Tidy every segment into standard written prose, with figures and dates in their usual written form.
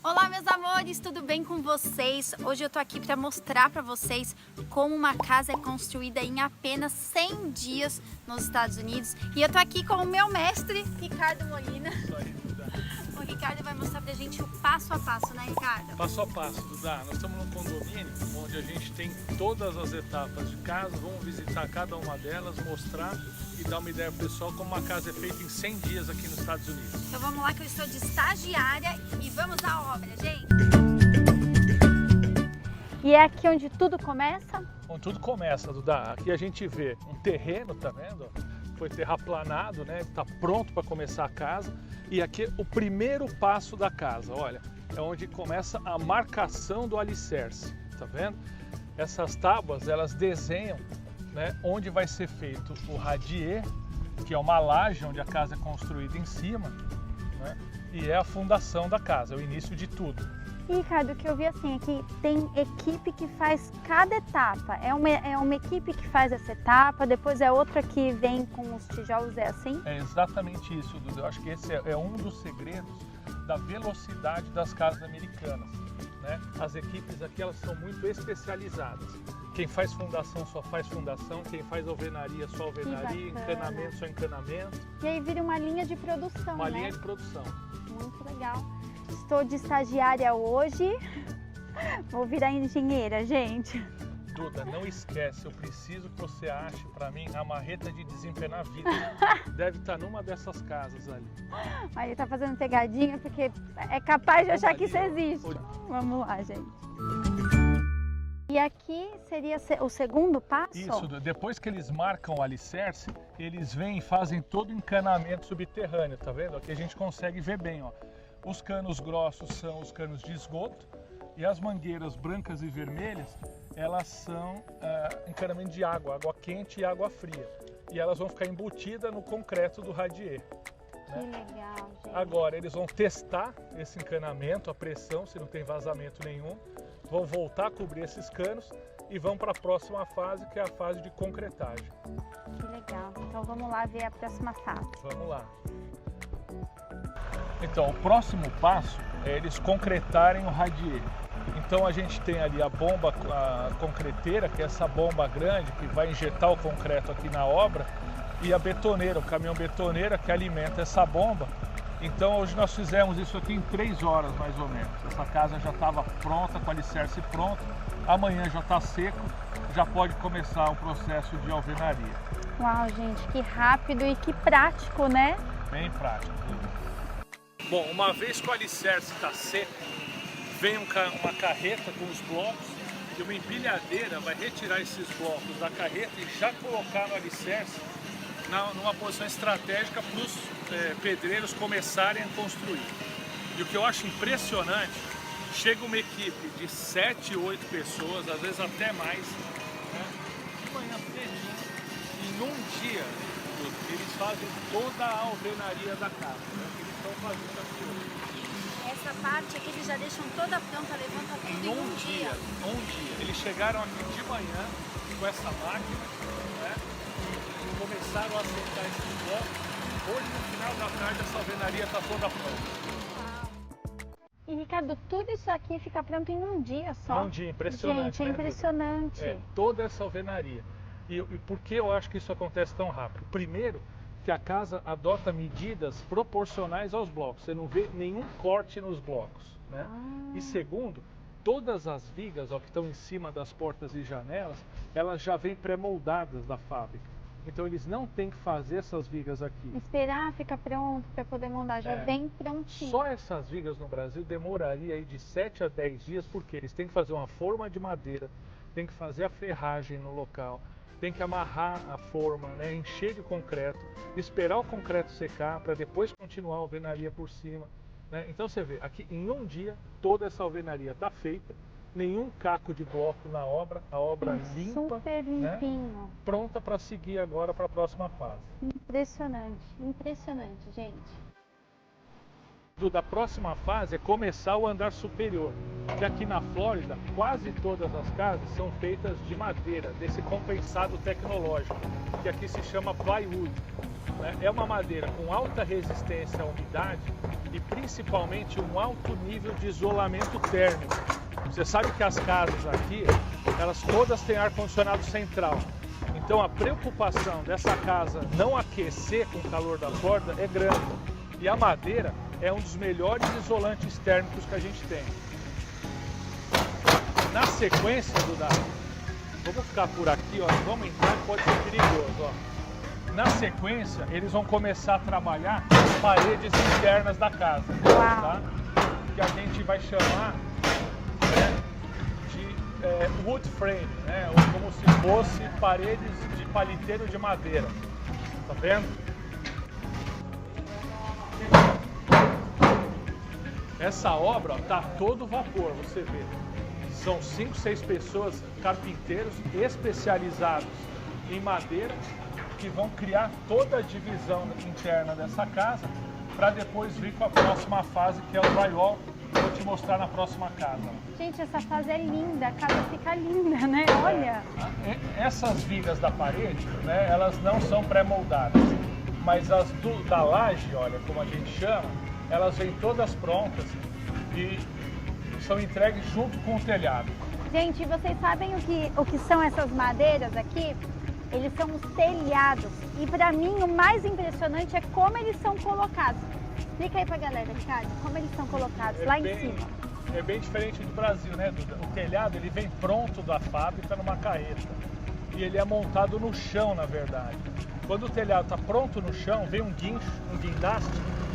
Olá, meus amores, tudo bem com vocês? Hoje eu tô aqui para mostrar para vocês como uma casa é construída em apenas 100 dias nos Estados Unidos. E eu tô aqui com o meu mestre, Ricardo Molina. O Ricardo vai mostrar pra gente o passo a passo, né, Ricardo? Passo a passo, Duda. Nós estamos num condomínio onde a gente tem todas as etapas de casa. Vamos visitar cada uma delas, mostrar e dar uma ideia pro pessoal como uma casa é feita em 100 dias aqui nos Estados Unidos. Então vamos lá que eu estou de estagiária e vamos à obra, gente! E é aqui onde tudo começa? Bom, tudo começa, Duda. Aqui a gente vê um terreno, tá vendo? Foi terraplanado, né? Está pronto para começar a casa. E aqui é o primeiro passo da casa, olha, é onde começa a marcação do alicerce, tá vendo? Essas tábuas, elas desenham, né, onde vai ser feito o radier, que é uma laje onde a casa é construída em cima, né? E é a fundação da casa, é o início de tudo. E, Ricardo, o que eu vi assim é que tem equipe que faz cada etapa. É uma equipe que faz essa etapa, depois é outra que vem com os tijolos, é assim? É exatamente isso, Duda. Eu acho que esse é um dos segredos da velocidade das casas americanas, né? As equipes aqui, elas são muito especializadas. Quem faz fundação só faz fundação, quem faz alvenaria só alvenaria, encanamento só encanamento. E aí vira uma linha de produção, Uma né? linha de produção. Muito legal. Estou de estagiária hoje, vou virar engenheira, gente. Duda, não esquece, eu preciso que você ache para mim a marreta de desempenar vidro. Deve estar numa dessas casas ali. Aí tá fazendo pegadinha porque é capaz de achar que isso existe. Ó. Vamos lá, gente. E aqui seria o segundo passo? Isso, Duda. Depois que eles marcam o alicerce, eles vêm e fazem todo o encanamento subterrâneo, tá vendo? Aqui a gente consegue ver bem, ó. Os canos grossos são os canos de esgoto e as mangueiras brancas e vermelhas, elas são encanamento de água, água quente e água fria. E elas vão ficar embutidas no concreto do radier. Que legal, gente. Agora eles vão testar esse encanamento, a pressão, se não tem vazamento nenhum. Vão voltar a cobrir esses canos e vão para a próxima fase, que é a fase de concretagem. Que legal. Então vamos lá ver a próxima fase. Vamos lá. Então, o próximo passo é eles concretarem o radier. Então a gente tem ali a bomba a concreteira, que é essa bomba grande que vai injetar o concreto aqui na obra, e a betoneira, o caminhão betoneira que alimenta essa bomba. Então hoje nós fizemos isso aqui em 3 horas mais ou menos. Essa casa já estava pronta, com o alicerce pronto, amanhã já está seco, já pode começar o processo de alvenaria. Uau, gente, que rápido e que prático, né? Bem prático. Bom, uma vez que o alicerce está seco, vem uma carreta com os blocos e uma empilhadeira vai retirar esses blocos da carreta e já colocar no alicerce numa posição estratégica para os pedreiros começarem a construir. E o que eu acho impressionante, chega uma equipe de 7, 8 pessoas, às vezes até mais, né, de manhã cedinho, e num dia eles fazem toda a alvenaria da casa, né, que eles estão fazendo aqui hoje. Essa parte aqui eles já deixam toda pronta, levanta tudo em um dia. Um dia. Eles chegaram aqui de manhã com essa máquina, né, e começaram a assentar esses blocos. Hoje, no final da tarde, essa alvenaria está toda pronta. E, Ricardo, tudo isso aqui fica pronto em um dia só? Um dia, impressionante. Gente, é né, impressionante. Duda? Toda essa alvenaria. E por que eu acho que isso acontece tão rápido? Primeiro, que a casa adota medidas proporcionais aos blocos. Você não vê nenhum corte nos blocos, né? E segundo, todas as vigas, ó, que estão em cima das portas e janelas, elas já vêm pré-moldadas da fábrica. Então eles não têm que fazer essas vigas aqui. Esperar ficar pronto para poder montar, já vem prontinho. Só essas vigas no Brasil demoraria aí de 7 a 10 dias, porque eles têm que fazer uma forma de madeira, tem que fazer a ferragem no local, tem que amarrar a forma, né, encher de concreto, esperar o concreto secar para depois continuar a alvenaria por cima, né? Então você vê, aqui em um dia toda essa alvenaria está feita, nenhum caco de bloco na obra, a obra limpa, super limpinho, né, pronta para seguir agora para a próxima fase. Impressionante, impressionante, gente. Da próxima fase é começar o andar superior, que aqui na Flórida quase todas as casas são feitas de madeira, desse compensado tecnológico, que aqui se chama plywood, né? É uma madeira com alta resistência à umidade e principalmente um alto nível de isolamento térmico. Você sabe que as casas aqui, elas todas têm ar-condicionado central. Então a preocupação dessa casa não aquecer com o calor da corda é grande. E a madeira é um dos melhores isolantes térmicos que a gente tem. Na sequência, Duda, vamos ficar por aqui, ó, vamos entrar, pode ser perigoso, ó. Na sequência, eles vão começar a trabalhar as paredes internas da casa, tá? Que a gente vai chamar, né, de wood frame, né? Ou como se fosse paredes de paliteiro de madeira, tá vendo? Essa obra está todo vapor, você vê. São 5, 6 pessoas, carpinteiros especializados em madeira, que vão criar toda a divisão interna dessa casa para depois vir com a próxima fase, que é o drywall, que eu vou te mostrar na próxima casa. Gente, essa fase é linda, a casa fica linda, né? Olha! Essas vigas da parede, né, elas não são pré-moldadas, mas as da laje, olha, como a gente chama, elas vêm todas prontas e são entregues junto com o telhado. Gente, vocês sabem o que são essas madeiras aqui? Eles são os telhados. E para mim o mais impressionante é como eles são colocados. Explica aí pra galera, Ricardo, como eles são colocados lá em cima. É bem diferente do Brasil, né, Duda? O telhado ele vem pronto da fábrica numa carreta. E ele é montado no chão, na verdade. Quando o telhado está pronto no chão, vem um guincho, um guindaste,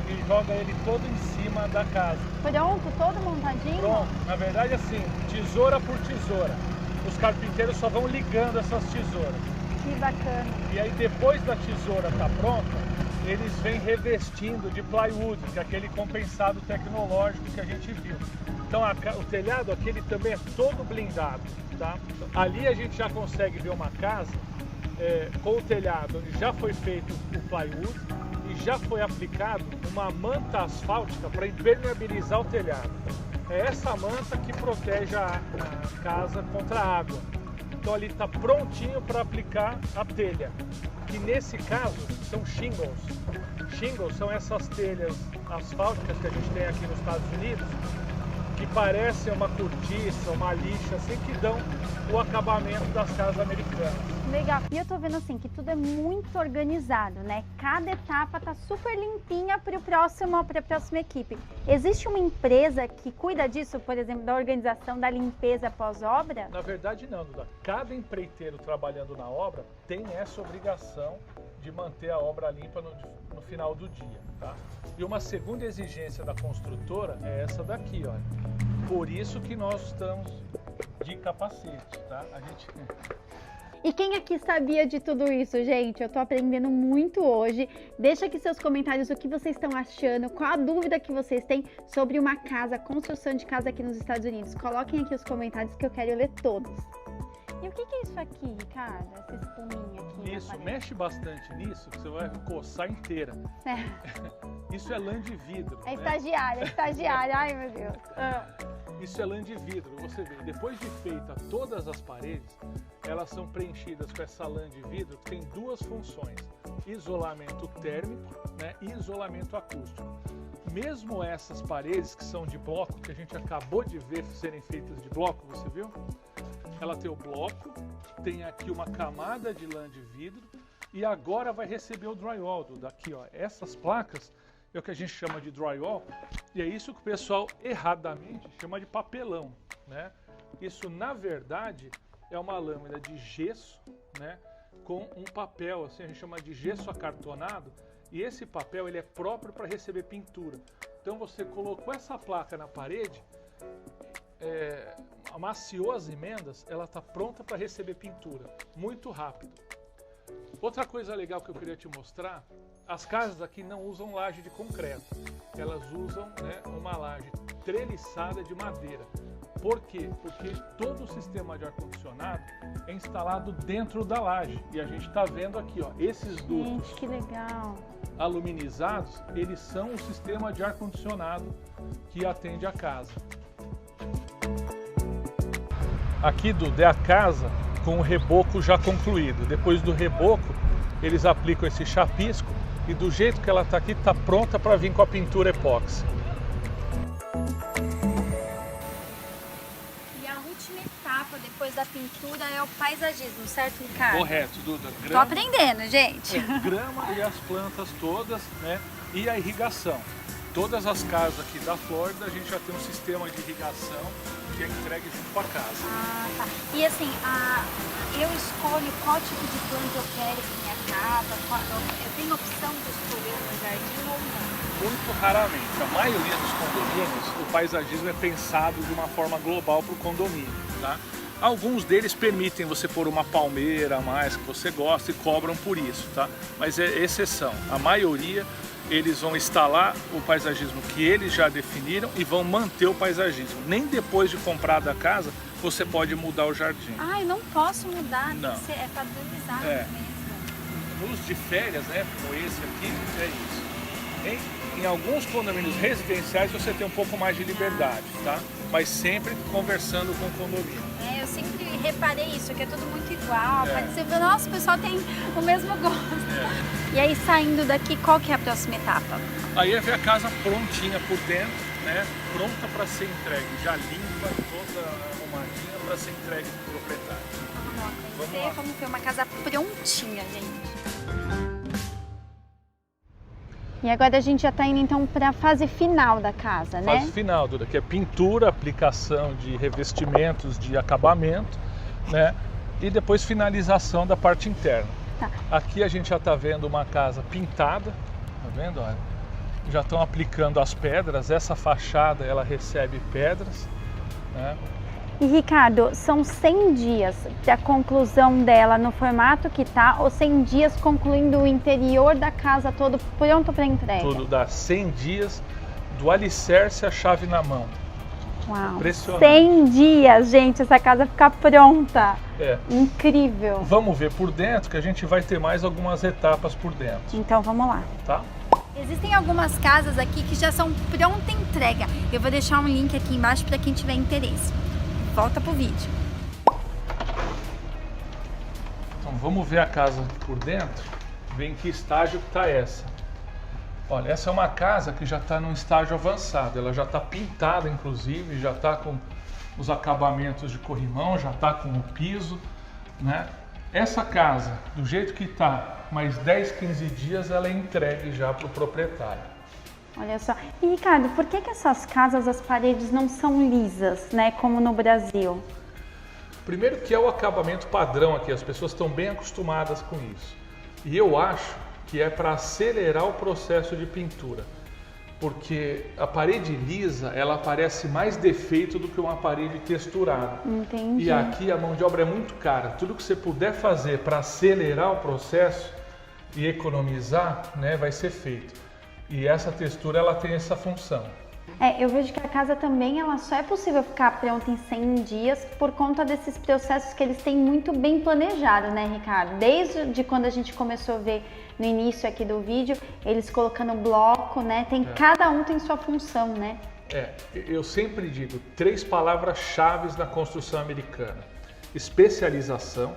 e joga ele todo em cima da casa. Pronto, todo montadinho? Pronto. Na verdade, assim, tesoura por tesoura. Os carpinteiros só vão ligando essas tesouras. Que bacana. E aí depois da tesoura estar pronta, eles vêm revestindo de plywood, que é aquele compensado tecnológico que a gente viu. Então o telhado aqui ele também é todo blindado, tá? Ali a gente já consegue ver uma casa com o telhado onde já foi feito o plywood e já foi aplicado uma manta asfáltica para impermeabilizar o telhado. É essa manta que protege a casa contra a água. Então ali está prontinho para aplicar a telha, que nesse caso são shingles. Shingles são essas telhas asfálticas que a gente tem aqui nos Estados Unidos, que parecem uma cortiça, uma lixa, assim, que dão o acabamento das casas americanas. Legal. E eu tô vendo assim que tudo é muito organizado, né? Cada etapa tá super limpinha para a próxima equipe. Existe uma empresa que cuida disso, por exemplo, da organização da limpeza pós-obra? Na verdade não, Duda. Cada empreiteiro trabalhando na obra tem essa obrigação de manter a obra limpa no final do dia, tá? E uma segunda exigência da construtora é essa daqui, olha. Por isso que nós estamos de capacete, tá? E quem aqui sabia de tudo isso, gente? Eu tô aprendendo muito hoje. Deixa aqui seus comentários o que vocês estão achando, qual a dúvida que vocês têm sobre uma casa, construção de casa aqui nos Estados Unidos. Coloquem aqui os comentários que eu quero ler todos. E o que é isso aqui, Ricardo? Essa espuminha aqui? Isso, mexe bastante nisso, que você vai coçar inteira. Isso é lã de vidro. É estagiária, ai meu Deus. Isso é lã de vidro, você vê, depois de feita todas as paredes, elas são preenchidas com essa lã de vidro que tem duas funções, isolamento térmico, né, e isolamento acústico. Mesmo essas paredes que são de bloco, que a gente acabou de ver serem feitas de bloco, você viu? Ela tem o bloco, tem aqui uma camada de lã de vidro e agora vai receber o drywall daqui, ó. Essas placas é o que a gente chama de drywall e é isso que o pessoal erradamente chama de papelão, né? Isso na verdade é uma lâmina de gesso, né? Com um papel, assim a gente chama de gesso acartonado e esse papel ele é próprio para receber pintura. Então você colocou essa placa na parede, amaciou as emendas, ela está pronta para receber pintura, muito rápido. Outra coisa legal que eu queria te mostrar, as casas aqui não usam laje de concreto, elas usam, né, uma laje treliçada de madeira. Por quê? Porque todo o sistema de ar-condicionado é instalado dentro da laje e a gente está vendo aqui, ó, esses dutos. Gente, que legal! Aluminizados, eles são o sistema de ar-condicionado que atende a casa. Aqui, Duda, é a casa com o reboco já concluído. Depois do reboco, eles aplicam esse chapisco e do jeito que ela está aqui, está pronta para vir com a pintura epóxi. E a última etapa depois da pintura é o paisagismo, certo, Ricardo? Correto, Duda. Tô aprendendo, gente. Grama e as plantas todas, né? E a irrigação. Todas as casas aqui da Flórida, a gente já tem um sistema de irrigação que é entregue junto com a casa. Ah, tá. E assim, eu escolho qual tipo de planta eu quero para minha casa? Eu tenho opção de escolher no jardim ou não? Muito raramente. A maioria dos condomínios, o paisagismo é pensado de uma forma global para o condomínio, tá? Alguns deles permitem você pôr uma palmeira a mais que você gosta e cobram por isso, tá? Mas é exceção. A maioria, eles vão instalar o paisagismo que eles já definiram e vão manter o paisagismo. Nem depois de comprar da casa, você pode mudar o jardim. Ah, eu não posso mudar, Não. tem que ser, é padronizado mesmo. Nos de férias, né, como esse aqui, é isso. Em alguns condomínios residenciais você tem um pouco mais de liberdade, tá? Mas sempre conversando com o condomínio. Eu sempre reparei isso, que é tudo muito igual. Pode ser, nossa, o pessoal tem o mesmo gosto. E aí, saindo daqui, qual que é a próxima etapa? Aí é ver a casa prontinha por dentro, né? Pronta para ser entregue, já limpa, toda arrumadinha para ser entregue para o proprietário. Vamos lá, vamos ver uma casa prontinha, gente. E agora a gente já está indo então para a fase final da casa, né? Fase final, Duda, que é pintura, aplicação de revestimentos, de acabamento, né? E depois finalização da parte interna. Tá. Aqui a gente já está vendo uma casa pintada, tá vendo? Olha, já estão aplicando as pedras, essa fachada ela recebe pedras, né? E Ricardo, são 100 dias para a conclusão dela no formato que tá, ou 100 dias concluindo o interior da casa todo pronto para entrega? Tudo dá 100 dias do alicerce à chave na mão. Uau, impressionante. 100 dias, gente, essa casa ficar pronta. É. Incrível. Vamos ver por dentro, que a gente vai ter mais algumas etapas por dentro. Então vamos lá. Tá? Existem algumas casas aqui que já são pronta entrega. Eu vou deixar um link aqui embaixo para quem tiver interesse. Volta pro vídeo. Então vamos ver a casa por dentro, ver em que estágio que está essa. Olha, essa é uma casa que já está num estágio avançado, ela já está pintada inclusive, já está com os acabamentos de corrimão, já está com o piso, né? Essa casa, do jeito que está, mais 10, 15 dias ela é entregue já para o proprietário. Olha só. E Ricardo, por que essas casas, as paredes não são lisas, né, como no Brasil? Primeiro que é o acabamento padrão aqui, as pessoas estão bem acostumadas com isso. E eu acho que é para acelerar o processo de pintura. Porque a parede lisa, ela aparece mais defeito do que uma parede texturada. Entendi. E aqui a mão de obra é muito cara. Tudo que você puder fazer para acelerar o processo e economizar, né, vai ser feito. E essa textura, ela tem essa função. Eu vejo que a casa também, ela só é possível ficar pronta em 100 dias por conta desses processos que eles têm muito bem planejado, né, Ricardo? Desde quando a gente começou a ver no início aqui do vídeo, eles colocando bloco, né? Cada um tem sua função, né? Eu sempre digo 3 palavras-chave na construção americana: especialização,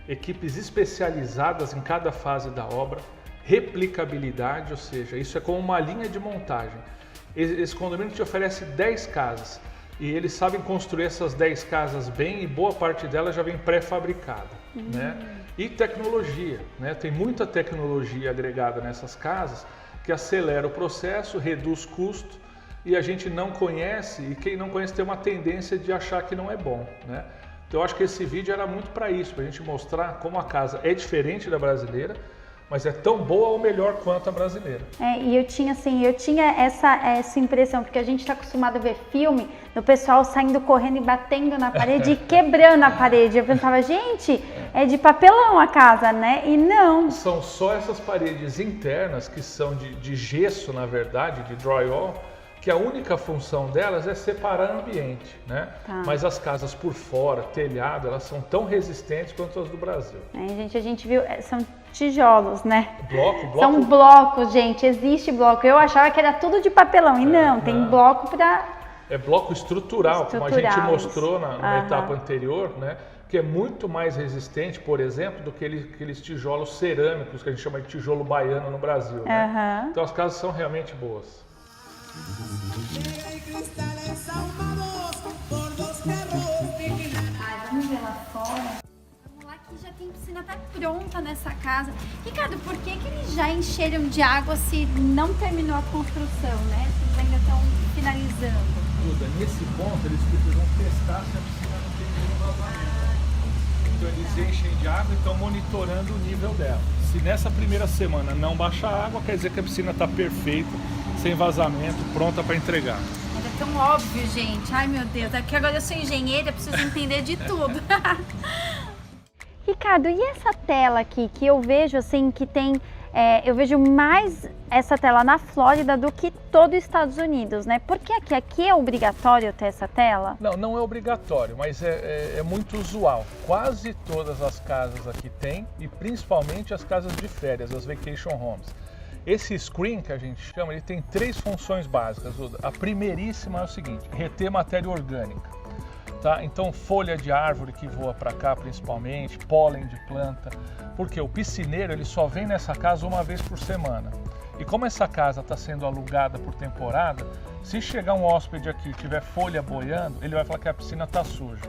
equipes especializadas em cada fase da obra, replicabilidade, ou seja, isso é como uma linha de montagem. Esse condomínio te oferece 10 casas e eles sabem construir essas 10 casas bem e boa parte delas já vem pré-fabricada, né? E tecnologia, né? Tem muita tecnologia agregada nessas casas que acelera o processo, reduz custo e a gente não conhece, e quem não conhece tem uma tendência de achar que não é bom, né? Então eu acho que esse vídeo era muito para isso, para a gente mostrar como a casa é diferente da brasileira, mas é tão boa ou melhor quanto a brasileira. E eu tinha essa impressão, porque a gente está acostumado a ver filme do pessoal saindo correndo e batendo na parede e quebrando a parede. Eu pensava, gente, é de papelão a casa, né? E não. São só essas paredes internas, que são de gesso, na verdade, de drywall, que a única função delas é separar o ambiente, né? Tá. Mas as casas por fora, telhado, elas são tão resistentes quanto as do Brasil. Gente, a gente viu, são tijolos, né? Bloco? São blocos, gente, existe bloco. Eu achava que era tudo de papelão, e não, tem bloco para... É bloco estrutural, como a gente mostrou na etapa anterior, né? porque é muito mais resistente, por exemplo, do que aqueles tijolos cerâmicos que a gente chama de tijolo baiano no Brasil, né? Então as casas são realmente boas. Ai, vamos ver lá fora. Vamos lá que já tem piscina, tá pronta nessa casa. Ricardo, por que eles já encheram de água se não terminou a construção, né? Se eles ainda estão finalizando? Duda, nesse ponto eles precisam testar se a piscina não tem nenhum vazamento. Então eles enchem de água e estão monitorando o nível dela. Se nessa primeira semana não baixar a água, quer dizer que a piscina está perfeita, sem vazamento, pronta para entregar. É tão óbvio, gente. Ai, meu Deus, é que agora eu sou engenheira, preciso entender de tudo. Ricardo, e essa tela aqui, que eu vejo assim, que tem... eu vejo mais essa tela na Flórida do que todo os Estados Unidos, né? Por que aqui é obrigatório ter essa tela? Não é obrigatório, mas é muito usual. Quase todas as casas aqui tem, e principalmente as casas de férias, as vacation homes. Esse screen que a gente chama, ele tem 3 funções básicas. A primeiríssima é o seguinte: reter matéria orgânica. Tá? Então folha de árvore que voa para cá principalmente, pólen de planta, porque o piscineiro ele só vem nessa casa uma vez por semana. E como essa casa está sendo alugada por temporada, se chegar um hóspede aqui e tiver folha boiando, ele vai falar que a piscina está suja.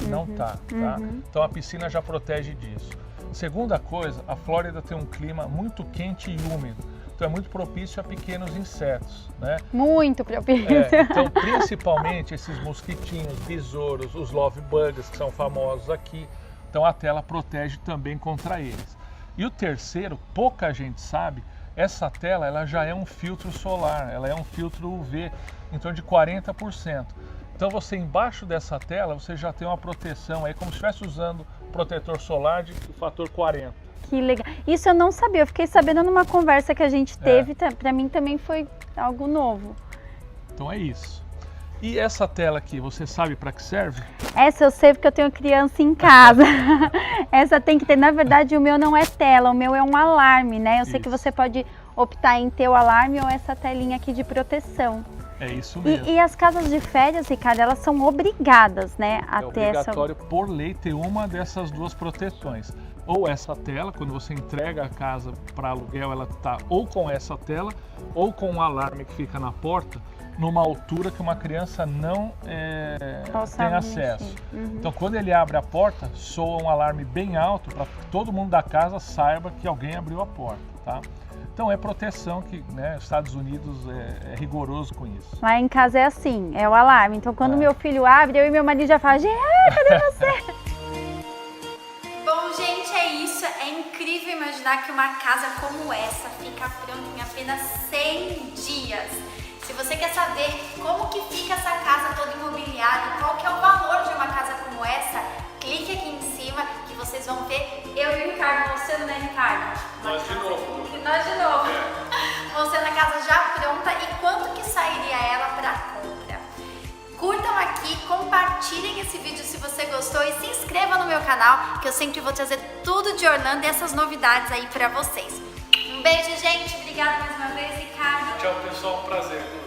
Não está, tá? Então a piscina já protege disso. Segunda coisa, a Flórida tem um clima muito quente e úmido. Então é muito propício a pequenos insetos, né? Muito propício. Então, principalmente esses mosquitinhos, besouros, os love bugs, que são famosos aqui. Então a tela protege também contra eles. E o terceiro, pouca gente sabe, essa tela ela já é um filtro solar, ela é um filtro UV, em torno de 40%. Então você embaixo dessa tela, você já tem uma proteção, aí como se estivesse usando protetor solar de fator 40. Que legal. Isso eu não sabia, eu fiquei sabendo numa conversa que a gente teve, para mim também foi algo novo. Então é isso. E essa tela aqui, você sabe para que serve? Essa eu sei porque eu tenho criança em casa. Essa tem que ter, na verdade o meu não é tela, o meu é um alarme, né? Eu sei que você pode optar em ter o alarme ou essa telinha aqui de proteção. É isso mesmo. E as casas de férias, Ricardo, elas são obrigadas, né, a ter essa... É obrigatório por lei ter uma dessas duas proteções. Ou essa tela, quando você entrega a casa para aluguel, ela está ou com essa tela, ou com um alarme que fica na porta, numa altura que uma criança não tem acesso. Então, quando ele abre a porta, soa um alarme bem alto para que todo mundo da casa saiba que alguém abriu a porta, tá? Então é proteção que, né, os Estados Unidos é rigoroso com isso. Lá em casa é assim, é o alarme. Então quando meu filho abre, eu e meu marido já falam, cadê você? Bom, gente, é isso. É incrível imaginar que uma casa como essa fica pronta em apenas 100 dias. Se você quer saber como que fica essa casa toda imobiliada e qual que é o valor de uma casa como essa, clique aqui em cima que vocês vão ver eu e o Ricardo mostrando, né, Ricardo? Nós de novo. Nós de novo. Mostrando a casa já pronta e quanto que sairia ela para compra. Curtam aqui, compartilhem esse vídeo se você gostou e se inscreva no meu canal que eu sempre vou trazer tudo de Orlando e essas novidades aí para vocês. Um beijo, gente. Obrigada mais uma vez, Ricardo. Tchau, pessoal. Um prazer.